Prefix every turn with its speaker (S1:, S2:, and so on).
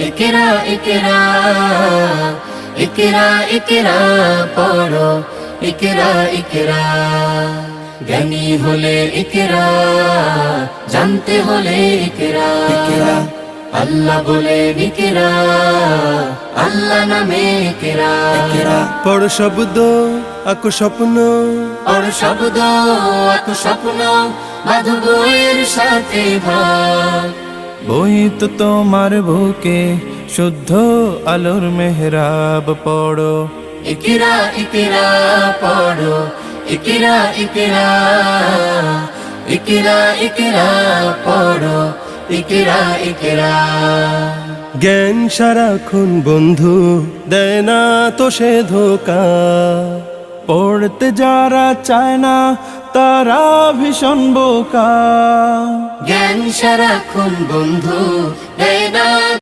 S1: ইকরা ইকরা ইকরা ইকরা পড়ো ইকরা ইকরা জ্ঞানী হলে ইকরা জানতে হলে ইকরা ইকরা আল্লাহ বলে ইকরা আল্লাহ নামে ইকরা ইকরা
S2: পড় শব্দ আঁকো স্বপ্ন
S1: পড় শব্দ আঁকো স্বপ্ন বাঁধো বইয়ের সাথে ভাগ
S3: বই তো তোমার বুকে শুদ্ধ আলোর মেহরাব পড়ো
S1: ইকরা ইকরা পড়ো ইকরা ইকরা ইকরা ইকরা পড়ো ইকরা ইকরা
S2: জ্ঞান সারাক্ষণ বন্ধু দেয় না তো সে ধোকা
S3: পড়তে যারা চায় না তারা ভীষণ বোকা
S1: জ্ঞান সারাক্ষণ বন্ধু দেয় না